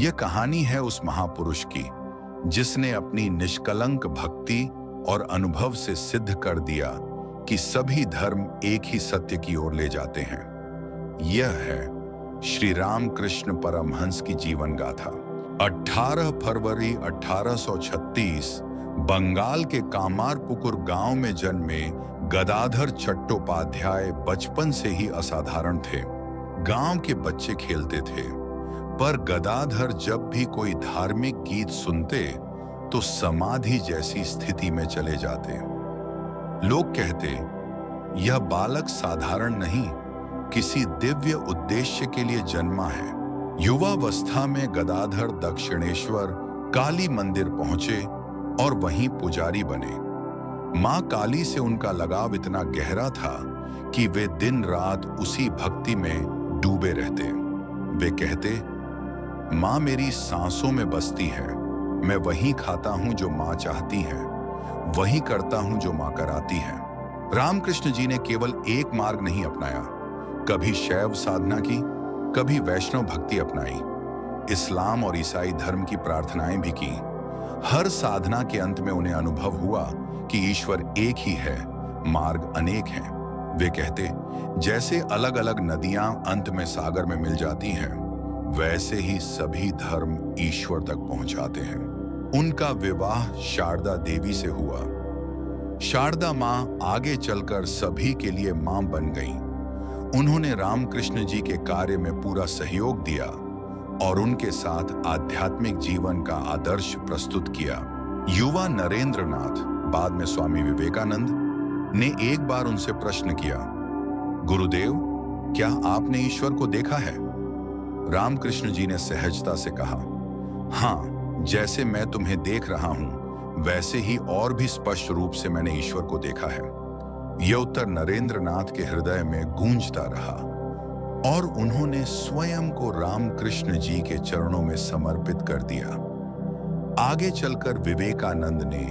यह कहानी है उस महापुरुष की जिसने अपनी निष्कलंक भक्ति और अनुभव से सिद्ध कर दिया कि सभी धर्म एक ही सत्य की ओर ले जाते हैं। यह है श्री रामकृष्ण परमहंस की जीवन गाथा। 18 फरवरी 1836 बंगाल के कामारपुकुर गांव में जन्मे गदाधर चट्टोपाध्याय बचपन से ही असाधारण थे। गांव के बच्चे खेलते थे, पर गदाधर जब भी कोई धार्मिक गीत सुनते तो समाधि जैसी स्थिति में चले जाते। लोग कहते, यह बालक साधारण नहीं, किसी दिव्य उद्देश्य के लिए जन्मा है। युवावस्था में गदाधर दक्षिणेश्वर काली मंदिर पहुंचे और वहीं पुजारी बने। मां काली से उनका लगाव इतना गहरा था कि वे दिन रात उसी भक्ति में डूबे रहते। वे कहते, मां मेरी सांसों में बसती है, मैं वही खाता हूं जो मां चाहती है, वही करता हूं जो मां कराती है। रामकृष्ण जी ने केवल एक मार्ग नहीं अपनाया, कभी शैव साधना की, कभी वैष्णव भक्ति अपनाई, इस्लाम और ईसाई धर्म की प्रार्थनाएं भी की। हर साधना के अंत में उन्हें अनुभव हुआ कि ईश्वर एक ही है, मार्ग अनेक हैं। वे कहते, जैसे अलग अलग नदियां अंत में सागर में मिल जाती हैं, वैसे ही सभी धर्म ईश्वर तक पहुंचाते हैं। उनका विवाह शारदा देवी से हुआ। शारदा मां आगे चलकर सभी के लिए मां बन गईं। उन्होंने रामकृष्ण जी के कार्य में पूरा सहयोग दिया और उनके साथ आध्यात्मिक जीवन का आदर्श प्रस्तुत किया। युवा नरेंद्र नाथ, बाद में स्वामी विवेकानंद, ने एक बार उनसे प्रश्न किया, गुरुदेव, क्या आपने ईश्वर को देखा है? रामकृष्ण जी ने सहजता से कहा, हाँ, जैसे मैं तुम्हें देख रहा हूं, वैसे ही और भी स्पष्ट रूप से मैंने ईश्वर को देखा है। यह उत्तर नरेंद्र नाथ के हृदय में गूंजता रहा और उन्होंने स्वयं को रामकृष्ण जी के चरणों में समर्पित कर दिया। आगे चलकर विवेकानंद ने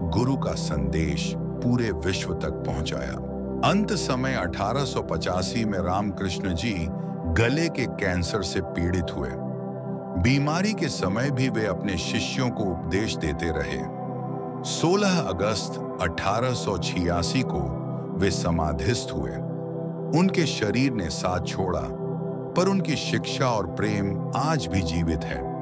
गुरु का संदेश पूरे विश्व तक पहुंचाया। अंत समय 1885 में रामकृष्ण जी गले के कैंसर से पीड़ित हुए। बीमारी के समय भी वे अपने शिष्यों को उपदेश देते रहे। 16 अगस्त 1886 को वे समाधिस्थ हुए। उनके शरीर ने साथ छोड़ा, पर उनकी शिक्षा और प्रेम आज भी जीवित है।